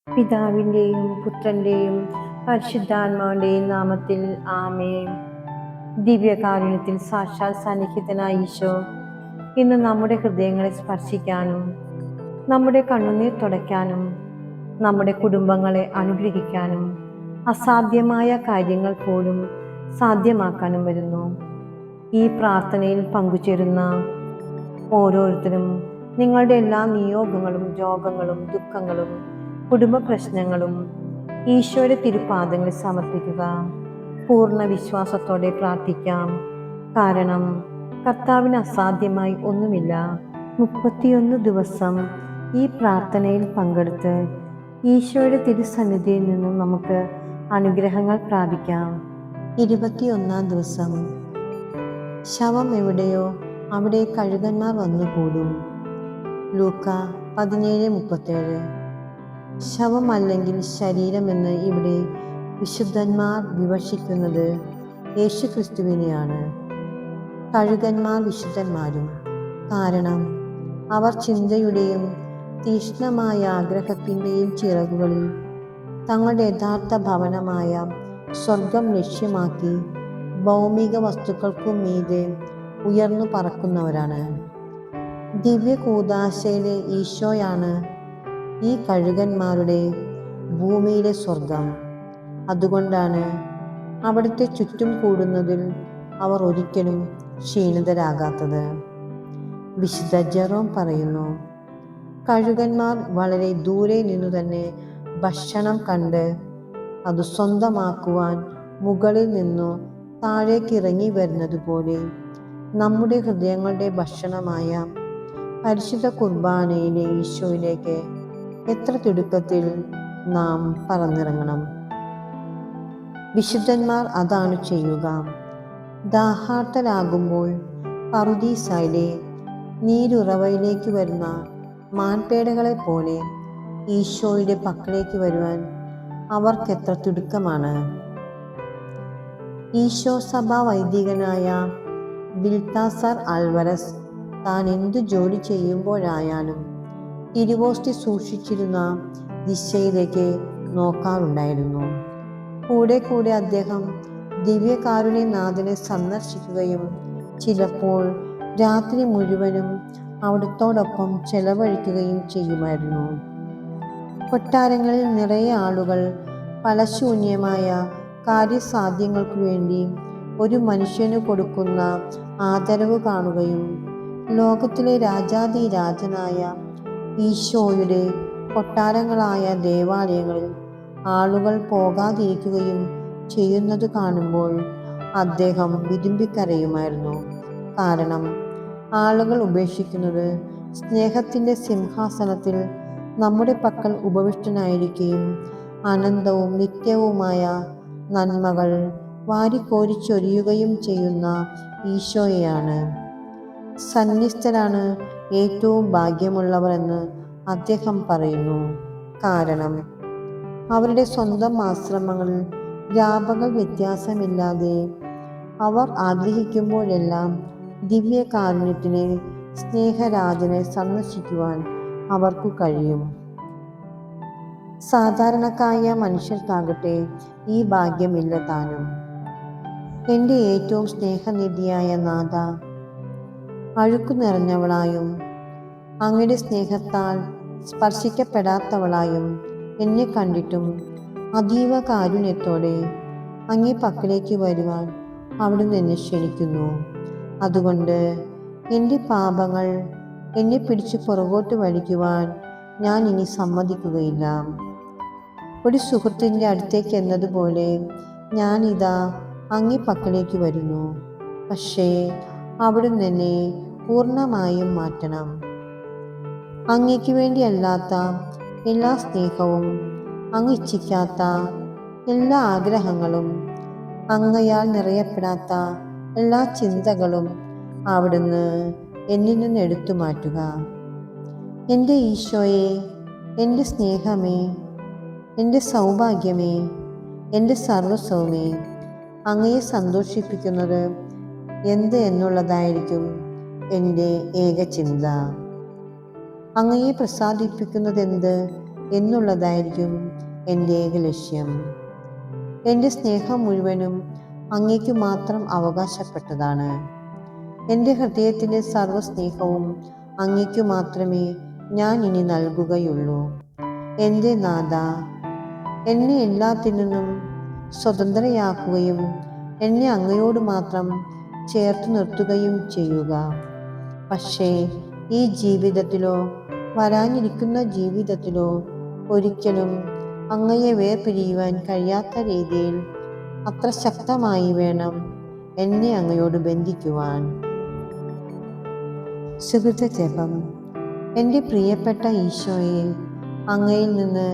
പിതാവിൻ്റെയും പുത്രൻ്റെയും പരിശുദ്ധാത്മാവിൻ്റെയും നാമത്തിൽ ആമേൻ. ദിവ്യകാരുണ്യത്തിൽ സാക്ഷാൽ സന്നിഹിതനായ ഈശോ ഇന്ന് നമ്മുടെ ഹൃദയങ്ങളെ സ്പർശിക്കാനും നമ്മുടെ കണ്ണുനീർ തുടയ്ക്കാനും നമ്മുടെ കുടുംബങ്ങളെ അനുഗ്രഹിക്കാനും അസാധ്യമായ കാര്യങ്ങൾ പോലും സാധ്യമാക്കാനും വരുന്നു. ഈ പ്രാർത്ഥനയിൽ പങ്കുചേരുന്ന ഓരോരുത്തരും നിങ്ങളുടെ എല്ലാ നിയോഗങ്ങളും രോഗങ്ങളും ദുഃഖങ്ങളും കുടുംബ പ്രശ്നങ്ങളും ഈശോയുടെ തിരുപാദങ്ങളിൽ സമർപ്പിക്കുക. പൂർണ്ണ വിശ്വാസത്തോടെ പ്രാർത്ഥിക്കാം. കാരണം കർത്താവിന് അസാധ്യമായി ഒന്നുമില്ല. 31 ദിവസം ഈ പ്രാർത്ഥനയിൽ പങ്കെടുത്ത് ഈശോയുടെ തിരുസന്നിധിയിൽ നിന്നും നമുക്ക് അനുഗ്രഹങ്ങൾ പ്രാപിക്കാം. 21 ദിവസം. ശവം എവിടെയോ അവിടെ കഴുകന്മാർ വന്നുകൂടും. ലൂക്ക 17:37. ശവമല്ലെങ്കിൽ ശരീരമെന്ന് ഇവിടെ വിശുദ്ധന്മാർ വിവക്ഷിക്കുന്നത് യേശുക്രിസ്തുവിനെയാണ്. കഴുകന്മാർ വിശുദ്ധന്മാരും. കാരണം അവർ ചിന്തയുടെയും തീക്ഷ്ണമായ ആഗ്രഹത്തിൻ്റെയും ചിറകുകളിൽ തങ്ങളുടെ യഥാർത്ഥ ഭവനമായ സ്വർഗം ലക്ഷ്യമാക്കി ഭൗമിക വസ്തുക്കൾക്കും മീതെ ഉയർന്നു പറക്കുന്നവരാണ്. ദിവ്യകൂദാശയിലെ ഈശോയാണ് ഈ കഴുകന്മാരുടെ ഭൂമിയിലെ സ്വർഗം. അതുകൊണ്ടാണ് അവിടുത്തെ ചുറ്റും കൂടുന്നതിൽ അവർ ഒരിക്കലും ക്ഷീണിതരാകാത്തത്. വിശുദ്ധ ജെറോം പറയുന്നു, കഴുകന്മാർ വളരെ ദൂരെ നിന്നു തന്നെ ഭക്ഷണം കണ്ട് അത് സ്വന്തമാക്കുവാൻ മുകളിൽ നിന്നു താഴേക്ക് ഇറങ്ങി വരുന്നത് പോലെ നമ്മുടെ ഹൃദയങ്ങളുടെ ഭക്ഷണമായ പരിശുദ്ധ കുർബാനയിലെ ഈശോയിലേക്ക് എത്ര തിടുക്കത്തിൽ നാം പറന്നിറങ്ങണം. വിശുദ്ധന്മാർ അതാണ് ചെയ്യുക. ദാഹാർത്തരാകുമ്പോൾ പറുദീസായിലെ നീരുറവയിലേക്ക് വരുന്ന മാൻപേടകളെ പോലെ ഈശോയുടെ പക്കലേക്ക് വരുവാൻ അവർക്കെത്ര തിടുക്കമാണ്. ഈശോ സഭാ വൈദികനായ ബിൽത്താസർ ആൽവരസ് താൻ എന്തു ജോലി ചെയ്യുമ്പോഴായാലും തിരുവോസ്തി സൂക്ഷിച്ചിരുന്ന ദിശയിലേക്ക് നോക്കാറുണ്ടായിരുന്നു. കൂടെ കൂടെ അദ്ദേഹം ദിവ്യകാരുണ്യനാഥനെ സന്ദർശിക്കുകയും ചിലപ്പോൾ രാത്രി മുഴുവനും അവിടുത്തോടൊപ്പം ചെലവഴിക്കുകയും ചെയ്യുമായിരുന്നു. കൊട്ടാരങ്ങളിൽ നിറയെ ആളുകൾ ഫലശൂന്യമായ കാര്യസാധ്യങ്ങൾക്കു വേണ്ടി ഒരു മനുഷ്യന് കൊടുക്കുന്ന ആദരവ് കാണുകയും ലോകത്തിലെ രാജാധിരാജനായ ഈശോയുടെ കൊട്ടാരങ്ങളായ ദേവാലയങ്ങളിൽ ആളുകൾ പോകാതിരിക്കുകയും ചെയ്യുന്നത് കാണുമ്പോൾ അദ്ദേഹം വിതുമ്പിക്കരയുമായിരുന്നു. കാരണം ആളുകൾ ഉപേക്ഷിക്കുന്നത് സ്നേഹത്തിൻ്റെ സിംഹാസനത്തിൽ നമ്മുടെ പക്കൽ ഉപവിഷ്ടനായിരിക്കുകയും അനന്തവും നിത്യവുമായ നന്മകൾ വാരിക്കോരിച്ചൊരിയുകയും ചെയ്യുന്ന ഈശോയെയാണ്. സന്യസ്തരാണ് ഏറ്റവും ഭാഗ്യമുള്ളവർ എന്ന് അദ്ദേഹം പറയുന്നു. കാരണം അവരുടെ സ്വന്തം ആശ്രമങ്ങളിൽ രാപകൽ വ്യത്യാസമില്ലാതെ അവർ ആഗ്രഹിക്കുമ്പോഴെല്ലാം ദിവ്യകാരുണ്യത്തിനെ സ്നേഹരാജനെ സന്ദർശിക്കുവാൻ അവർക്കു കഴിയും. സാധാരണക്കായ മനുഷ്യർക്കാകട്ടെ ഈ ഭാഗ്യമില്ല താനും. എൻ്റെ ഏറ്റവും സ്നേഹനിധിയായ നാഥ, അഴുക്കു നിറഞ്ഞവളായും അങ്ങയുടെ സ്നേഹത്താൽ സ്പർശിക്കപ്പെടാത്തവളായും എന്നെ കണ്ടിട്ടും അതീവ കാരുണ്യത്തോടെ അങ്ങേ പക്കലേക്ക് വരുവാൻ അവിടുന്ന് എന്നെ ക്ഷണിക്കുന്നു. അതുകൊണ്ട് എൻ്റെ പാപങ്ങൾ എന്നെ പിടിച്ച് പുറകോട്ട് വലിക്കുവാൻ ഞാൻ ഇനി സമ്മതിക്കുകയില്ല. ഒരു സുഹൃത്തിൻ്റെ അടുത്തേക്ക് എന്നതുപോലെ ഞാനിതാ അങ്ങേ പക്കലേക്ക് വരുന്നു. പക്ഷേ അവിടുന്ന് എന്നെ പൂർണ്ണമായും മാറ്റണം. അങ്ങയ്ക്ക് വേണ്ടിയല്ലാത്ത എല്ലാ സ്നേഹവും, അങ്ങ് ഇച്ഛിക്കാത്ത എല്ലാ ആഗ്രഹങ്ങളും, അങ്ങയാൽ നിറയപ്പെടാത്ത എല്ലാ ചിന്തകളും അവിടുന്ന് എന്നിൽ നിന്ന് എടുത്തു മാറ്റുക. എൻ്റെ ഈശോയെ, എൻ്റെ സ്നേഹമേ, എൻ്റെ സൗഭാഗ്യമേ, എൻ്റെ സർവസ്വമേ, അങ്ങയെ സന്തോഷിപ്പിക്കുന്നത് എന്ത് എന്നുള്ളതായിരിക്കും എൻ്റെ ഏക ചിന്ത. അങ്ങയെ പ്രസാദിപ്പിക്കുന്നതെന്ത് എന്നുള്ളതായിരിക്കും എൻ്റെ ഏക ലക്ഷ്യം. എൻ്റെ സ്നേഹം മുഴുവനും അങ്ങേക്കു മാത്രം അവകാശപ്പെട്ടതാണ്. എൻ്റെ ഹൃദയത്തിൻ്റെ സർവ്വസ്നേഹവും അങ്ങേക്കു മാത്രമേ ഞാൻ ഇനി നൽകുകയുള്ളൂ. എൻ്റെ നാഥ, എന്നെ എല്ലാത്തിൽ നിന്നും സ്വതന്ത്രയാക്കുകയും എന്നെ അങ്ങയോട് മാത്രം ചേർത്ത് നിർത്തുകയും ചെയ്യുക. പക്ഷേ ഈ ജീവിതത്തിലോ വരാനിരിക്കുന്ന ജീവിതത്തിലോ ഒരിക്കലും അങ്ങയെ വേർപിരിയുവാൻ കഴിയാത്ത രീതിയിൽ അത്ര ശക്തമായി വേണം എന്നെ അങ്ങയോട് ബന്ധിക്കുവാൻ. സുഹൃത ജപം. എൻ്റെ പ്രിയപ്പെട്ട ഈശോയെ, അങ്ങയിൽ നിന്ന്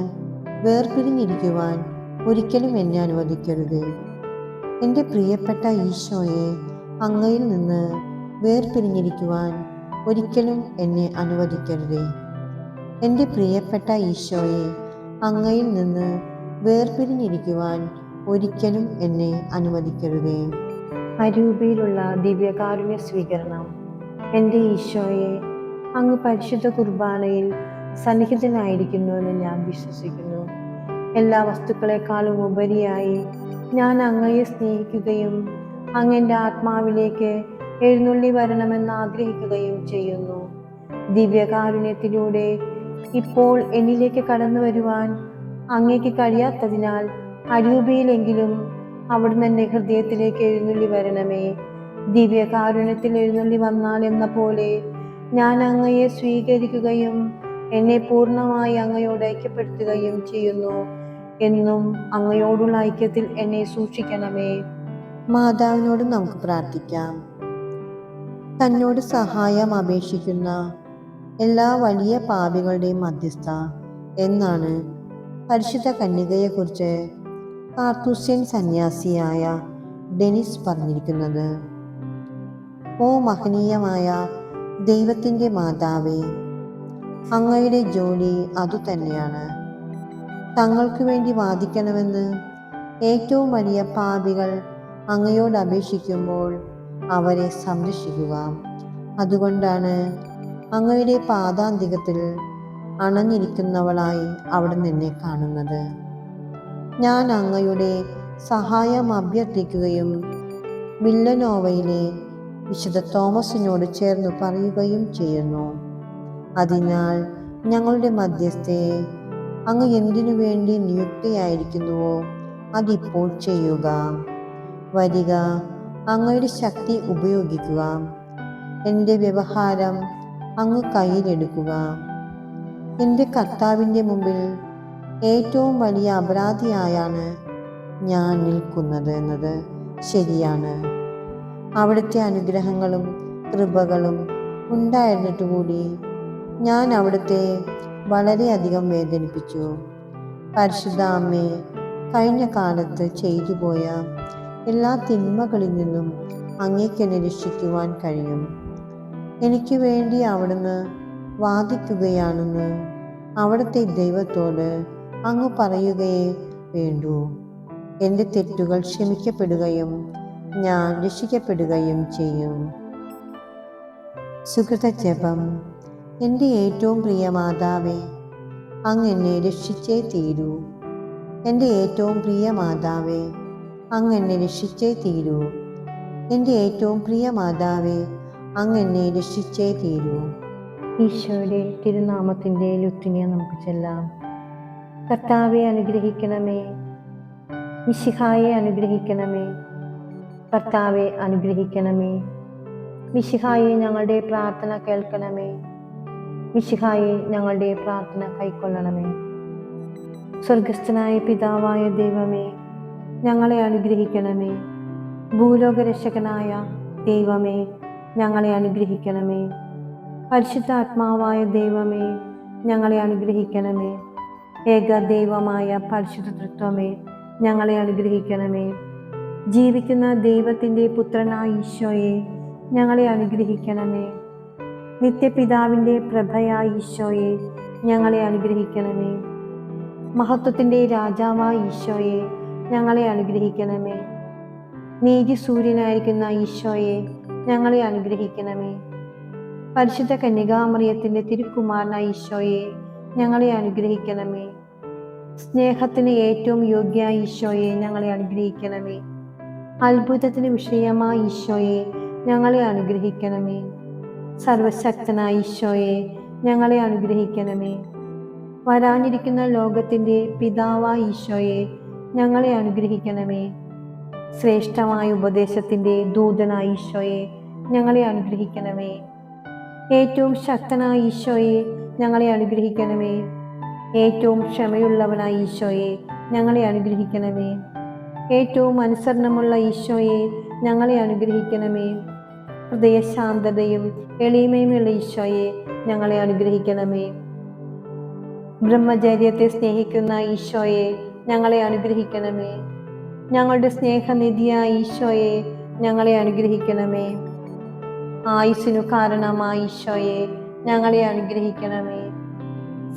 വേർപിരിഞ്ഞിരിക്കുവാൻ ഒരിക്കലും എന്നെ അനുവദിക്കരുത്. എൻ്റെ പ്രിയപ്പെട്ട ഈശോയെ, അങ്ങയിൽ നിന്ന് വേർപിരിഞ്ഞിരിക്കുവാൻ ഒരിക്കലും എന്നെ അനുവദിക്കരുത്. എൻ്റെ പ്രിയപ്പെട്ട ഈശോയെ, അങ്ങയിൽ നിന്ന് വേർപിരിഞ്ഞിരിക്കുവാൻ ഒരിക്കലും എന്നെ അനുവദിക്കരുതേ. അരൂപിയിലുള്ള ദിവ്യകാരുണ്യ സ്വീകരണം. എൻ്റെ ഈശോയെ, അങ്ങ് പരിശുദ്ധ കുർബാനയിൽ സന്നിഹിതനായിരിക്കുന്നുവെന്ന് ഞാൻ വിശ്വസിക്കുന്നു. എല്ലാ വസ്തുക്കളെക്കാളും ഉപരിയായി ഞാൻ അങ്ങയെ സ്നേഹിക്കുകയും അങ്ങൻ്റെ ആത്മാവിലേക്ക് എഴുന്നള്ളി വരണമെന്ന് ആഗ്രഹിക്കുകയും ചെയ്യുന്നു. ദിവ്യകാരുണ്യത്തിലൂടെ ഇപ്പോൾ എന്നിലേക്ക് കടന്നു വരുവാൻ അങ്ങേക്ക് കഴിയാത്തതിനാൽ അരൂപിയിലെങ്കിലും അവിടുന്ന് എൻ്റെ ഹൃദയത്തിലേക്ക് എഴുന്നള്ളി വരണമേ. ദിവ്യകാരുണ്യത്തിൽ എഴുന്നള്ളി വന്നാൽ എന്ന പോലെ ഞാൻ അങ്ങയെ സ്വീകരിക്കുകയും എന്നെ പൂർണ്ണമായി അങ്ങയോട് ഐക്യപ്പെടുത്തുകയും ചെയ്യുന്നു. എന്നും അങ്ങയോടുള്ള ഐക്യത്തിൽ എന്നെ സൂക്ഷിക്കണമേ. മാതാവിനോട് നമുക്ക് പ്രാർത്ഥിക്കാം. തന്നോട് സഹായം അപേക്ഷിക്കുന്ന എല്ലാ വലിയ പാപികളുടെയും മധ്യസ്ഥ എന്നാണ് പരിശുദ്ധ കന്യകയെക്കുറിച്ച് കാർത്തൂസ്യൻ സന്യാസിയായ ഡെനിസ് പറഞ്ഞിരിക്കുന്നത്. ഓ മഹനീയമായ ദൈവത്തിൻ്റെ മാതാവേ, അങ്ങയുടെ ജോലി അതുതന്നെയാണ്. തങ്ങൾക്ക് വേണ്ടി വാദിക്കണമെന്ന് ഏറ്റവും വലിയ പാപികൾ അങ്ങയോട് അപേക്ഷിക്കുമ്പോൾ അവരെ സംരക്ഷിക്കുക. അതുകൊണ്ടാണ് അങ്ങയുടെ പാദാന്തികത്തിൽ അണഞ്ഞിരിക്കുന്നവളായി അവിടുന്ന് എന്നെ കാണുന്നത്. ഞാൻ അങ്ങയുടെ സഹായം അഭ്യർത്ഥിക്കുകയും വില്ലനോവയിലെ വിശുദ്ധ തോമസിനോട് ചേർന്ന് പറയുകയും ചെയ്യുന്നു. അതിനാൽ ഞങ്ങളുടെ മധ്യസ്ഥയെ അങ്ങ് എന്തിനു വേണ്ടി നിയുക്തയായിരിക്കുന്നുവോ അതിപ്പോൾ ചെയ്യുക. വരിക, അങ്ങയുടെ ശക്തി ഉപയോഗിക്കുക. എൻ്റെ വ്യവഹാരം അങ്ങ് കയ്യിലെടുക്കുക. എൻ്റെ കർത്താവിൻ്റെ മുമ്പിൽ ഏറ്റവും വലിയ അപരാധിയായാണ് ഞാൻ നിൽക്കുന്നത് എന്നത് ശരിയാണ്. അവിടുത്തെ അനുഗ്രഹങ്ങളും കൃപകളും ഉണ്ടായിരുന്നിട്ടുകൂടി ഞാൻ അവിടുത്തെ വളരെയധികം വേദനിപ്പിച്ചു. പരിശുദ്ധ അമ്മേ, കഴിഞ്ഞ കാലത്ത് ചെയ്തു പോയ എല്ലാ തിന്മകളിൽ നിന്നും അങ്ങേക്കെന്നെ രക്ഷിക്കുവാൻ കഴിയും. എനിക്ക് വേണ്ടി അവിടുന്ന് വാദിക്കുകയാണെന്ന് അവിടുത്തെ ദൈവത്തോട് അങ്ങ് പറയുകയേ വേണ്ടൂ. എൻ്റെ തെറ്റുകൾ ക്ഷമിക്കപ്പെടുകയും ഞാൻ രക്ഷിക്കപ്പെടുകയും ചെയ്യും. സുഹൃത ജപം. എൻ്റെ ഏറ്റവും പ്രിയ മാതാവേ, അങ്ങ് എന്നെ രക്ഷിച്ചേ തീരൂ. എൻ്റെ ഏറ്റവും പ്രിയ മാതാവേ, അങ്ങ് എന്നെ രക്ഷിച്ചേ തീരൂ. എൻ്റെ ഏറ്റവും പ്രിയ മാതാവേ, അങ്ങ് എന്നെ രക്ഷിച്ചേ തീരൂ. ഈശോയുടെ തിരുനാമത്തിൻ്റെ ലുത്തിനെ നമുക്ക് ചെല്ലാം. കർത്താവെ അനുഗ്രഹിക്കണമേ. മിശിഹായെ അനുഗ്രഹിക്കണമേ. കർത്താവെ അനുഗ്രഹിക്കണമേ. മിശിഹായെ ഞങ്ങളുടെ പ്രാർത്ഥന കേൾക്കണമേ. മിശിഹായെ ഞങ്ങളുടെ പ്രാർത്ഥന കൈക്കൊള്ളണമേ. സ്വർഗസ്ഥനായ പിതാവായ ദൈവമേ, ഞങ്ങളെ അനുഗ്രഹിക്കണമേ. ഭൂലോകരക്ഷകനായ ദൈവമേ, ഞങ്ങളെ അനുഗ്രഹിക്കണമേ. പരിശുദ്ധാത്മാവായ ദൈവമേ, ഞങ്ങളെ അനുഗ്രഹിക്കണമേ. ഏകദൈവമായ പരിശുദ്ധ തൃത്വമേ, ഞങ്ങളെ അനുഗ്രഹിക്കണമേ. ജീവിക്കുന്ന ദൈവത്തിൻ്റെ പുത്രനായ ഈശോയെ, ഞങ്ങളെ അനുഗ്രഹിക്കണമേ. നിത്യപിതാവിൻ്റെ പ്രഭയായ ഈശോയെ, ഞങ്ങളെ അനുഗ്രഹിക്കണമേ. മഹത്വത്തിൻ്റെ രാജാവായ ഈശോയെ, ഞങ്ങളെ അനുഗ്രഹിക്കണമേ. നീതി സൂര്യനായിരിക്കുന്ന ഈശോയെ, ഞങ്ങളെ അനുഗ്രഹിക്കണമേ. പരിശുദ്ധ കന്യകാമറിയത്തിൻ്റെ തിരുക്കുമാരനായ ഈശോയെ, ഞങ്ങളെ അനുഗ്രഹിക്കണമേ. സ്നേഹത്തിന് ഏറ്റവും യോഗ്യമായ ഈശോയെ, ഞങ്ങളെ അനുഗ്രഹിക്കണമേ. അത്ഭുതത്തിന് വിഷയമായ ഈശോയെ, ഞങ്ങളെ അനുഗ്രഹിക്കണമേ. സർവശക്തനായ ഈശോയെ, ഞങ്ങളെ അനുഗ്രഹിക്കണമേ. വരാനിരിക്കുന്ന ലോകത്തിൻ്റെ പിതാവായ ഈശോയെ, ഞങ്ങളെ അനുഗ്രഹിക്കണമേ. ശ്രേഷ്ഠമായ ഉപദേശത്തിൻ്റെ ദൂതനായ ഈശോയെ, ഞങ്ങളെ അനുഗ്രഹിക്കണമേ. ഏറ്റവും ശക്തനായ ഈശോയെ, ഞങ്ങളെ അനുഗ്രഹിക്കണമേ. ഏറ്റവും ക്ഷമയുള്ളവനായ ഈശോയെ, ഞങ്ങളെ അനുഗ്രഹിക്കണമേ. ഏറ്റവും അനുസരണമുള്ള ഈശോയെ, ഞങ്ങളെ അനുഗ്രഹിക്കണമേ. ഹൃദയശാന്തതയും എളിമയുമുള്ള ഈശോയെ, ഞങ്ങളെ അനുഗ്രഹിക്കണമേ. ബ്രഹ്മചര്യത്തെ സ്നേഹിക്കുന്ന ഈശോയെ, ഞങ്ങളെ അനുഗ്രഹിക്കണമേ. ഞങ്ങളുടെ സ്നേഹനിധിയായ ഈശോയെ, ഞങ്ങളെ അനുഗ്രഹിക്കണമേ. ആയുസ്സിനു കാരണമായ ഈശോയെ, ഞങ്ങളെ അനുഗ്രഹിക്കണമേ.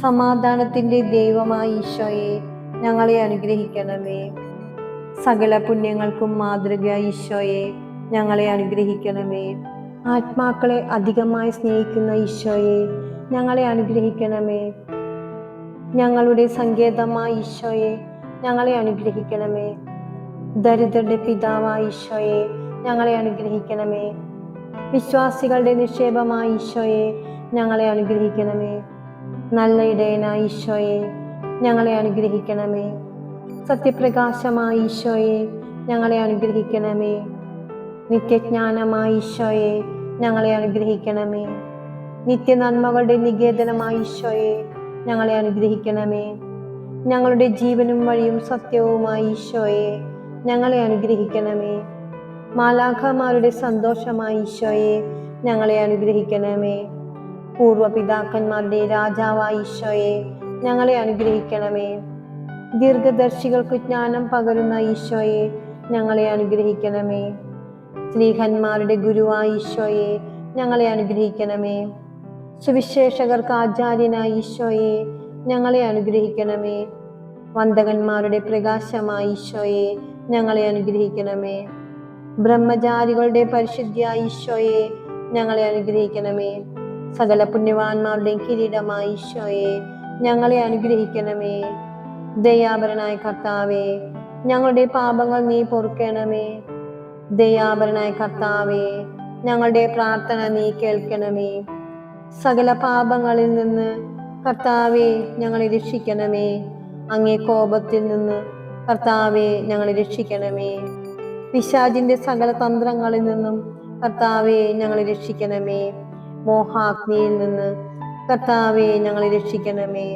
സമാധാനത്തിൻ്റെ ദൈവമായ ഈശോയെ, ഞങ്ങളെ അനുഗ്രഹിക്കണമേ. സകല പുണ്യങ്ങൾക്കും മാതൃകയായ ഈശോയെ, ഞങ്ങളെ അനുഗ്രഹിക്കണമേ. ആത്മാക്കളെ അധികമായി സ്നേഹിക്കുന്ന ഈശോയെ, ഞങ്ങളെ അനുഗ്രഹിക്കണമേ. ഞങ്ങളുടെ സങ്കേതമായ ഈശോയെ, ഞങ്ങളെ അനുഗ്രഹിക്കണമേ. ദരിദ്രരുടെ പിതാവായ ഈശോയെ, ഞങ്ങളെ അനുഗ്രഹിക്കണമേ. വിശ്വാസികളുടെ നിക്ഷേപമായ ഈശോയെ, ഞങ്ങളെ അനുഗ്രഹിക്കണമേ. നല്ല ഇടയനായ ഈശോയെ, ഞങ്ങളെ അനുഗ്രഹിക്കണമേ. സത്യപ്രകാശമായ ഈശോയെ, ഞങ്ങളെ അനുഗ്രഹിക്കണമേ. നിത്യജ്ഞാനമായ ഈശോയെ, ഞങ്ങളെ അനുഗ്രഹിക്കണമേ. നിത്യനന്മകളുടെ നികേതനമായ ഈശോയെ, ഞങ്ങളെ അനുഗ്രഹിക്കണമേ. ഞങ്ങളുടെ ജീവനും വഴിയും സത്യവുമായ ഈശോയെ, ഞങ്ങളെ അനുഗ്രഹിക്കണമേ. മാലാഖമാരുടെ സന്തോഷമായ ഈശോയെ, ഞങ്ങളെ അനുഗ്രഹിക്കണമേ. പൂർവപിതാക്കന്മാരുടെ രാജാവായ ഈശോയെ, ഞങ്ങളെ അനുഗ്രഹിക്കണമേ. ദീർഘദർശികൾക്ക് ജ്ഞാനം പകരുന്ന ഈശോയെ, ഞങ്ങളെ അനുഗ്രഹിക്കണമേ. സ്ലീഹന്മാരുടെ ഗുരുവായ ഈശോയെ, ഞങ്ങളെ അനുഗ്രഹിക്കണമേ. സുവിശേഷകർക്ക് ആചാര്യനായ ഈശോയെ, ഞങ്ങളെ അനുഗ്രഹിക്കണമേ. വന്ദകന്മാരുടെ പ്രകാശമായ ഈശോയെ, ഞങ്ങളെ അനുഗ്രഹിക്കണമേ. ബ്രഹ്മചാരികളുടെ പരിശുദ്ധിയായ ഈശോയെ, ഞങ്ങളെ അനുഗ്രഹിക്കണമേ. സകല പുണ്യവാന്മാരുടെയും കിരീടമായ ഈശോയെ, ഞങ്ങളെ അനുഗ്രഹിക്കണമേ. ദയാപരനായ കർത്താവേ, ഞങ്ങളുടെ പാപങ്ങൾ നീ പൊറുക്കണമേ. ദയാപരനായ കർത്താവേ, ഞങ്ങളുടെ പ്രാർത്ഥന നീ കേൾക്കണമേ. സകല പാപങ്ങളിൽ നിന്ന് കർത്താവേ, ഞങ്ങളെ രക്ഷിക്കണമേ. അങ്ങേ കോപത്തിൽ നിന്ന് കർത്താവേ, ഞങ്ങളെ രക്ഷിക്കണമേ. പിശാചിന്റെ സകല തന്ത്രങ്ങളിൽ നിന്നും കർത്താവേ, ഞങ്ങളെ രക്ഷിക്കണമേ. മോഹാഗ്നിയിൽ നിന്ന് കർത്താവേ, ഞങ്ങളെ രക്ഷിക്കണമേ.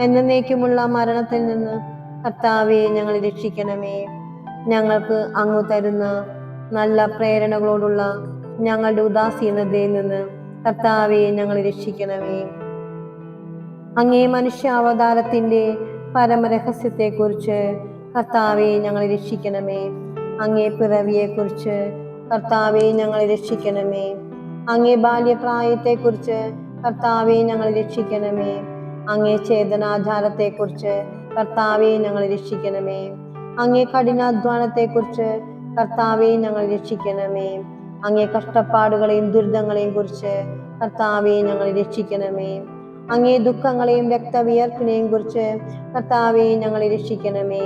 എന്നേക്കുമുള്ള മരണത്തിൽ നിന്ന് കർത്താവേ, ഞങ്ങളെ രക്ഷിക്കണമേ. ഞങ്ങൾക്ക് അങ്ങ് തരുന്ന നല്ല പ്രേരണകളോടുള്ള ഞങ്ങളുടെ ഉദാസീനതയിൽ നിന്ന് കർത്താവേ, ഞങ്ങളെ രക്ഷിക്കണമേ. അങ്ങേ മനുഷ്യാവതാരത്തിൻ്റെ പരമരഹസ്യത്തെക്കുറിച്ച് കർത്താവേ, ഞങ്ങളെ രക്ഷിക്കണമേ. അങ്ങേ പിറവിയെക്കുറിച്ച് കർത്താവേ, ഞങ്ങളെ രക്ഷിക്കണമേ. അങ്ങേ ബാല്യപ്രായത്തെക്കുറിച്ച് കർത്താവേ, ഞങ്ങളെ രക്ഷിക്കണമേ. അങ്ങേ ചേതനാചാരത്തെക്കുറിച്ച് കർത്താവേ, ഞങ്ങളെ രക്ഷിക്കണമേ. അങ്ങേ കഠിനാധ്വാനത്തെക്കുറിച്ച് കർത്താവേ, ഞങ്ങളെ രക്ഷിക്കണമേ. അങ്ങേ കഷ്ടപ്പാടുകളെയും ദുരിതങ്ങളെയും കുറിച്ച് കർത്താവേ, ഞങ്ങളെ രക്ഷിക്കണമേ. അങ്ങേ ദുഃഖങ്ങളെയും രക്തവിയർപ്പിനെയും കുറിച്ച് കർത്താവേ, ഞങ്ങളെ രക്ഷിക്കണമേ.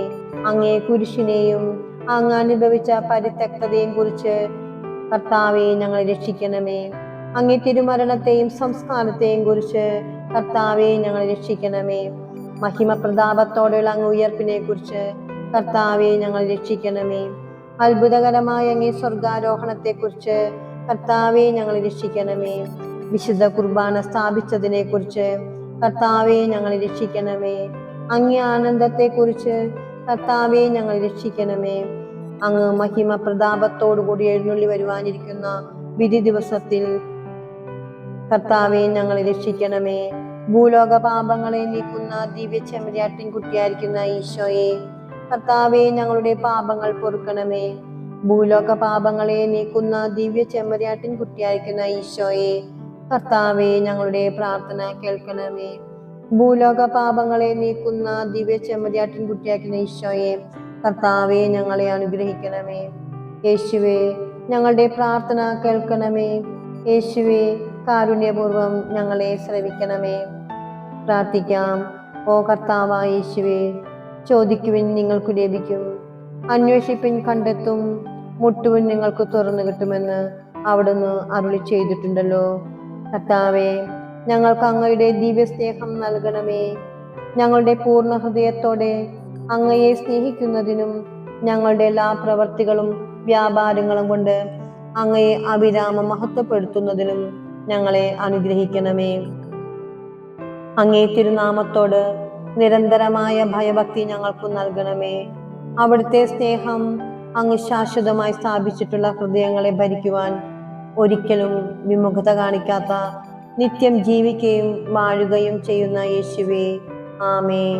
അങ്ങേ കുരിശിനെയും അങ്ങ് അനുഭവിച്ച പരിത്യക്തതയെയും കുറിച്ച് കർത്താവേ, ഞങ്ങളെ രക്ഷിക്കണമേ. അങ്ങേ തിരുമരണത്തെയും സംസ്കാരത്തെയും കുറിച്ച് കർത്താവേ, ഞങ്ങളെ രക്ഷിക്കണമേ. മഹിമ പ്രതാപത്തോടെയുള്ള അങ്ങ് ഉയർപ്പിനെ കുറിച്ച് കർത്താവേ, ഞങ്ങളെ രക്ഷിക്കണമേ. അത്ഭുതകരമായ അങ്ങേ സ്വർഗാരോഹണത്തെക്കുറിച്ച് കർത്താവേ, ഞങ്ങളെ രക്ഷിക്കണമേ. വിശുദ്ധ കുർബാന സ്ഥാപിച്ചതിനെ കുറിച്ച് കർത്താവേ, ഞങ്ങളെ രക്ഷിക്കണമേ. അങ്ങേ ആനന്ദത്തെക്കുറിച്ച് കർത്താവേ, ഞങ്ങളെ രക്ഷിക്കണമേ. അങ്ങ് മഹിമ പ്രതാപത്തോടുകൂടി എഴുന്നള്ളി വരുവാനിരിക്കുന്ന വിധി ദിവസത്തിൽ കർത്താവേ, ഞങ്ങളെ രക്ഷിക്കണമേ. ഭൂലോക പാപങ്ങളെ നീക്കുന്ന ദിവ്യ ചെമ്മരിയാട്ടിൻ കുട്ടിയായിരിക്കുന്ന ഈശോയെ, കർത്താവേ, ഞങ്ങളുടെ പാപങ്ങൾ പൊറുക്കണമേ. ഭൂലോക പാപങ്ങളെ നീക്കുന്ന ദിവ്യ ചെമ്മരിയാട്ടിൻ കുട്ടിയായിരിക്കുന്ന ഈശോയെ, കർത്താവേ, ഞങ്ങളുടെ പ്രാർത്ഥന കേൾക്കണമേ. ഭൂലോക പാപങ്ങളെ നീക്കുന്ന ദിവ്യ ചെമ്മരിയാട്ടിൻ കുട്ടിയായിരിക്കുന്ന ഈശോയെ, കർത്താവേ, ഞങ്ങളെ അനുഗ്രഹിക്കണമേ. യേശുവേ, ഞങ്ങളുടെ പ്രാർത്ഥന കേൾക്കണമേ. യേശുവേ, കാരുണ്യപൂർവം ഞങ്ങളെ ശ്രവിക്കണമേ. പ്രാർത്ഥിക്കാം. ഓ കർത്താവായ യേശുവേ, ചോദിക്കുവിൻ നിങ്ങൾക്ക് ലഭിക്കും, അന്വേഷിപ്പിൻ കണ്ടെത്തും, മുട്ടുവിൻ നിങ്ങൾക്ക് തുറന്നു കിട്ടുമെന്ന് അവിടുന്ന് അരുളി ചെയ്തിട്ടുണ്ടല്ലോ. കർത്താവേ, ഞങ്ങൾക്ക് അങ്ങയുടെ ദിവ്യസ്നേഹം നൽകണമേ. ഞങ്ങളുടെ പൂർണ്ണ ഹൃദയത്തോടെ അങ്ങയെ സ്നേഹിക്കുന്നതിനും ഞങ്ങളുടെ എല്ലാ പ്രവർത്തികളും വ്യാപാരങ്ങളും കൊണ്ട് അങ്ങയെ അവിരാമം മഹത്വപ്പെടുത്തുന്നതിനും ഞങ്ങളെ അനുഗ്രഹിക്കണമേ. അങ്ങേ തിരുനാമത്തോട് നിരന്തരമായ ഭയഭക്തി ഞങ്ങൾക്ക് നൽകണമേ. അവിടുത്തെ സ്നേഹം അങ്ങ് ശാശ്വതമായി സ്ഥാപിച്ചിട്ടുള്ള ഹൃദയങ്ങളെ ഭരിക്കുവാൻ ഒരിക്കലും വിമുഖത കാണിക്കാത്ത, നിത്യം ജീവിക്കുകയും വാഴുകയും ചെയ്യുന്ന യേശുവേ, ആമേൻ.